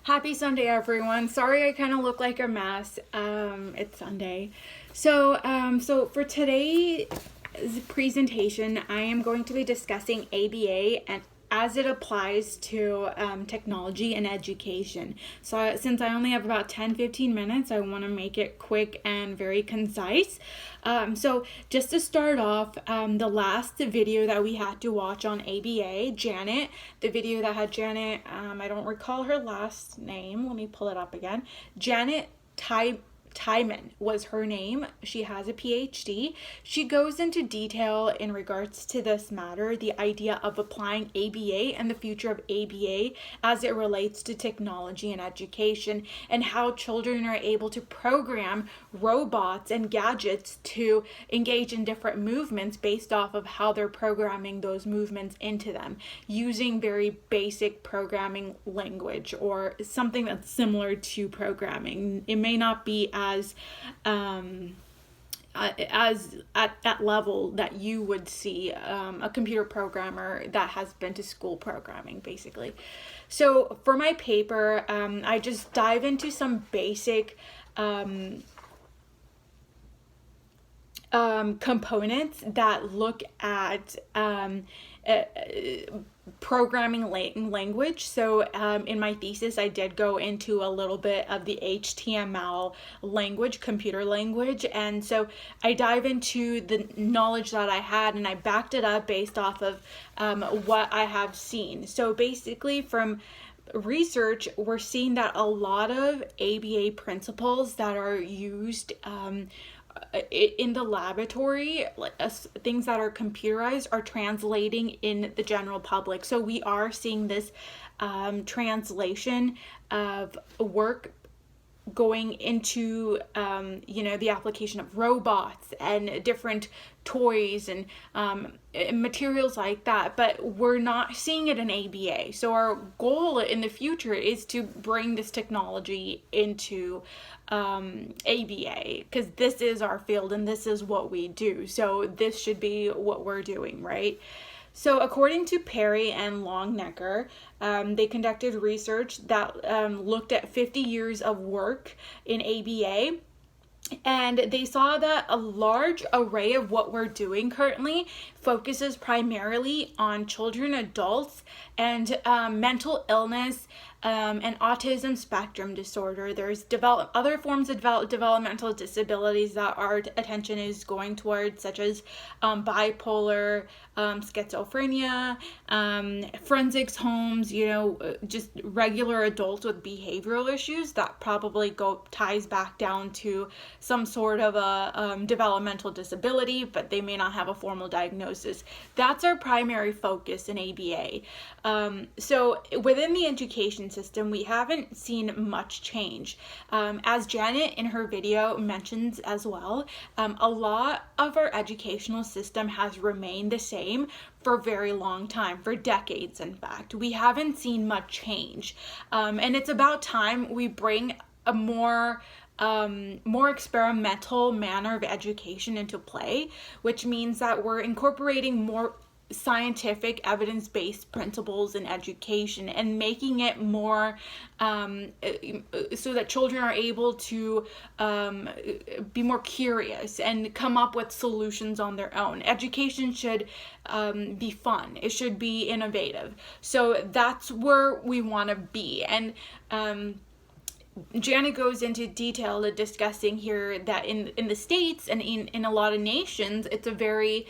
Happy Sunday, everyone. Sorry I kind of look like a mess. It's Sunday. So for today's presentation, I am going to be discussing ABA and as it applies to technology and education. So since I only have about 10-15 minutes, I want to make it quick and very concise. So just to start off, the last video that we had to watch on ABA, Janet, the video that had Janet, I don't recall her last name. Let me pull it up again. Janet Timon was her name. She has a PhD. She goes into detail in regards to this matter, the idea of applying ABA and the future of ABA as it relates to technology and education, and how children are able to program robots and gadgets to engage in different movements based off of how they're programming those movements into them using very basic programming language or something that's similar to programming. It may not be as at that level that you would see a computer programmer that has been to school programming, basically. So for my paper, I just dive into some basic components that look at programming language. So in my thesis, I did go into a little bit of the HTML language, computer language. And so I dive into the knowledge that I had, and I backed it up based off of what I have seen. So basically from research, we're seeing that a lot of ABA principles that are used in the laboratory, things that are computerized, are translating in the general public. So we are seeing this translation of work going into the application of robots and different toys and materials like that, but we're not seeing it in ABA. So our goal in the future is to bring this technology into ABA, because this is our field and this is what we do. So this should be what we're doing, right? So according to Perry and Longnecker, they conducted research that looked at 50 years of work in ABA. And they saw that a large array of what we're doing currently focuses primarily on children, adults, and mental illness, and autism spectrum disorder. There's other forms of developmental disabilities that our attention is going towards, such as bipolar, schizophrenia, forensics homes, just regular adults with behavioral issues that probably ties back down to some sort of a developmental disability, but they may not have a formal diagnosis. That's our primary focus in ABA. So within the education system, we haven't seen much change. As Janet in her video mentions as well, a lot of our educational system has remained the same for a very long time, for decades in fact. We haven't seen much change. And it's about time we bring a more experimental manner of education into play, which means that we're incorporating more scientific evidence-based principles in education and making it more so that children are able to be more curious and come up with solutions on their own. Education should be fun. It should be innovative. So that's where we want to be. And Janet goes into detail to discussing here that in the States and in a lot of nations, it's a very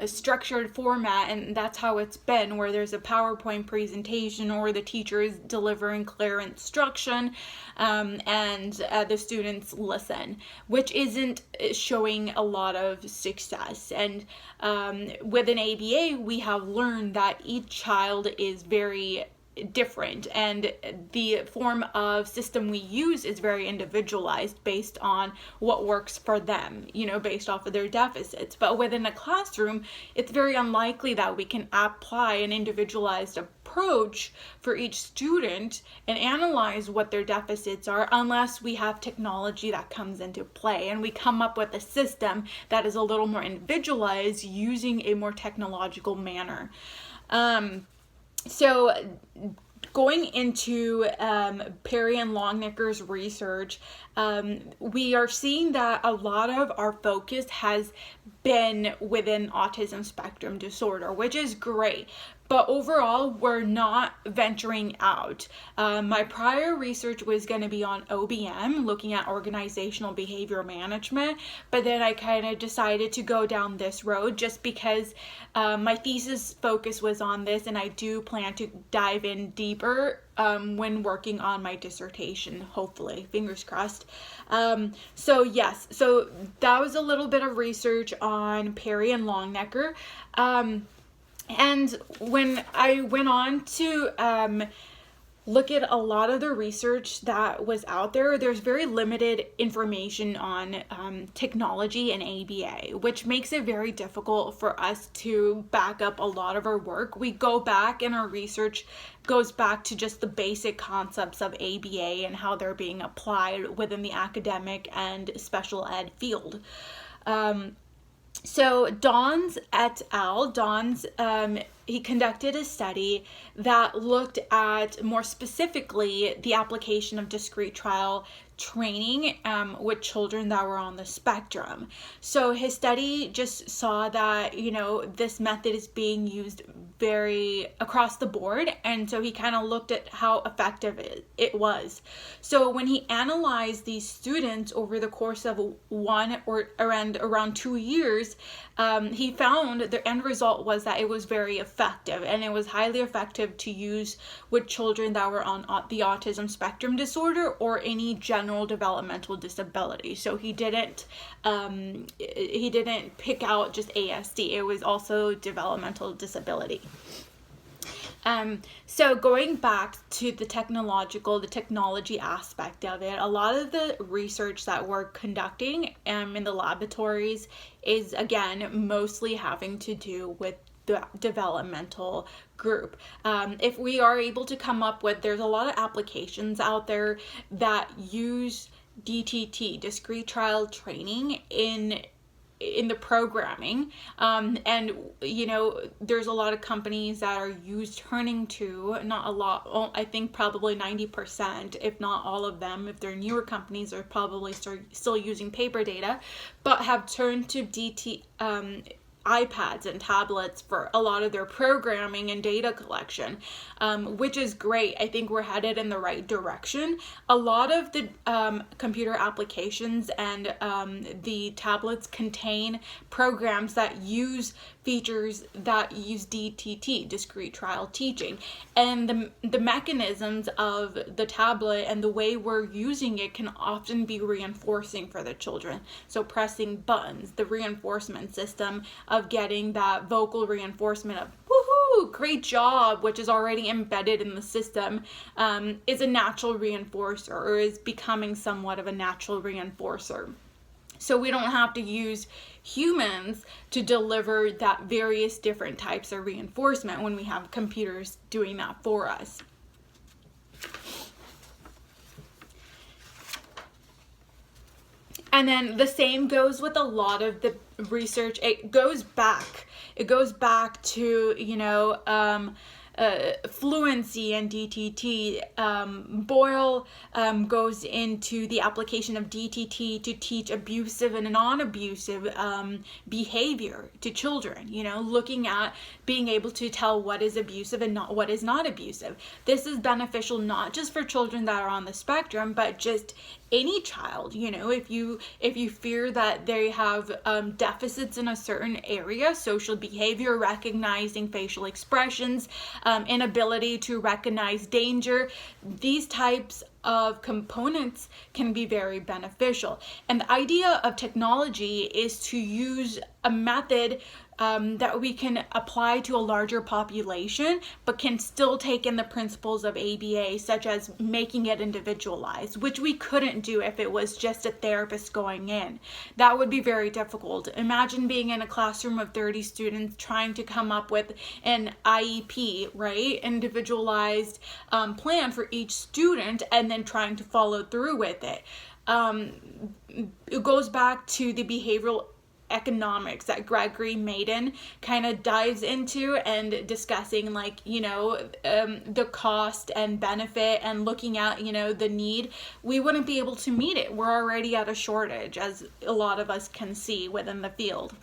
structured format, and that's how it's been, where there's a PowerPoint presentation or the teacher is delivering clear instruction, and the students listen, which isn't showing a lot of success. And within ABA, we have learned that each child is very different, and the form of system we use is very individualized based on what works for them, based off of their deficits. But within a classroom, it's very unlikely that we can apply an individualized approach for each student and analyze what their deficits are unless we have technology that comes into play and we come up with a system that is a little more individualized using a more technological manner. So going into Perry and Longnicker's research, we are seeing that a lot of our focus has been within autism spectrum disorder, which is great. But overall, we're not venturing out. My prior research was going to be on OBM, looking at organizational behavior management, but then I kind of decided to go down this road just because my thesis focus was on this, and I do plan to dive in deeper when working on my dissertation, hopefully, fingers crossed. So that was a little bit of research on Perry and Longnecker. And when I went on to look at a lot of the research that was out there, there's very limited information on technology and ABA, which makes it very difficult for us to back up a lot of our work. We go back and our research goes back to just the basic concepts of ABA and how they're being applied within the academic and special ed field. So Dons et al., he conducted a study that looked at more specifically the application of discrete trial training with children that were on the spectrum. So his study just saw that, this method is being used very across the board, and so he kind of looked at how effective it was. So when he analyzed these students over the course of around 2 years, he found the end result was that it was very effective, and it was highly effective to use with children that were on the autism spectrum disorder or any general developmental disability. So he didn't pick out just ASD. It was also developmental disability. So going back to the technology aspect of it, a lot of the research that we're conducting in the laboratories is, again, mostly having to do with the developmental group. If we are able to come up with, there's a lot of applications out there that use DTT, discrete trial training, in the programming, and there's a lot of companies that are turning to, not a lot, I think probably 90%, if not all of them, if they're newer companies, are probably still using paper data, but have turned to iPads and tablets for a lot of their programming and data collection, which is great. I think we're headed in the right direction. A lot of the computer applications and the tablets contain programs that use features that use DTT, discrete trial teaching, and the mechanisms of the tablet and the way we're using it can often be reinforcing for the children. So pressing buttons, the reinforcement system of getting that vocal reinforcement of woohoo, great job, which is already embedded in the system, is a natural reinforcer, or is becoming somewhat of a natural reinforcer. So we don't have to use humans to deliver that various different types of reinforcement when we have computers doing that for us. And then the same goes with a lot of the research. It goes back to, fluency and DTT. Boyle goes into the application of DTT to teach abusive and non-abusive behavior to children, looking at being able to tell what is abusive and what is not abusive. This is beneficial not just for children that are on the spectrum, but just any child. If you fear that they have deficits in a certain area, social behavior, recognizing facial expressions, inability to recognize danger, these types of components can be very beneficial. And the idea of technology is to use a method that we can apply to a larger population, but can still take in the principles of ABA, such as making it individualized, which we couldn't do if it was just a therapist going in. That would be very difficult. Imagine being in a classroom of 30 students trying to come up with an IEP, right? Individualized plan for each student, and then trying to follow through with it. It goes back to the behavioral economics that Gregory Maiden kind of dives into, and discussing like, the cost and benefit, and looking at, the need, we wouldn't be able to meet it. We're already at a shortage, as a lot of us can see within the field.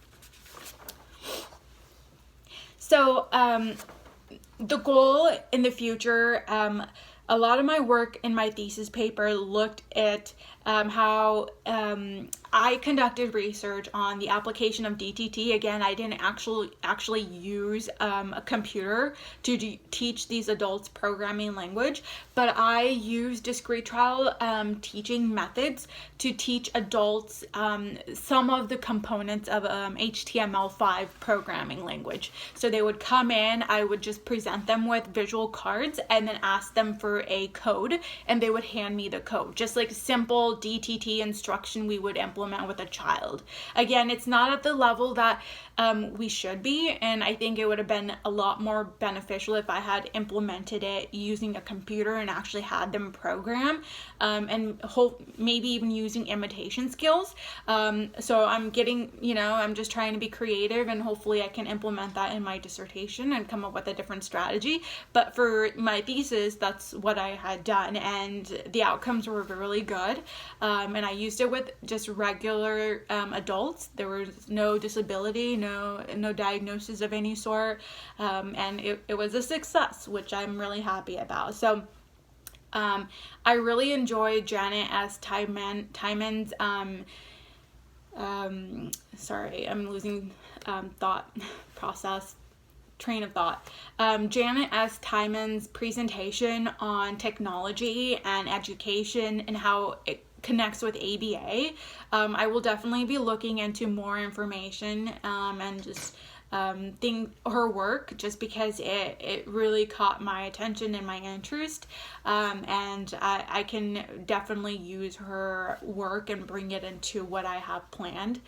So the goal in the future, a lot of my work in my thesis paper looked at how I conducted research on the application of DTT. Again, I didn't actually use a computer to teach these adults programming language, but I used discrete trial teaching methods to teach adults some of the components of HTML5 programming language. So they would come in, I would just present them with visual cards, and then ask them for a code, and they would hand me the code, just like simple DTT instruction we would implement with a child. Again, it's not at the level that we should be, and I think it would have been a lot more beneficial if I had implemented it using a computer and actually had them program, and maybe even using imitation skills. So I'm getting, I'm just trying to be creative, and hopefully I can implement that in my dissertation and come up with a different strategy. But for my thesis, that's what I had done, and the outcomes were really good. And I used it with just regular adults. There was no disability, no diagnosis of any sort, and it was a success, which I'm really happy about. So I really enjoyed Janet S. Timon's sorry, I'm losing train of thought. Janet S. Timon's presentation on technology and education and how it connects with ABA. I will definitely be looking into more information and just her work, just because it really caught my attention and my interest, and I can definitely use her work and bring it into what I have planned.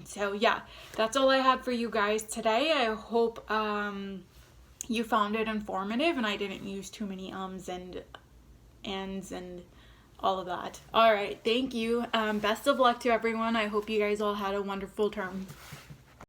So yeah, that's all I had for you guys today. I hope you found it informative and I didn't use too many ums and ands and all of that. All right, thank you. Best of luck to everyone. I hope you guys all had a wonderful term.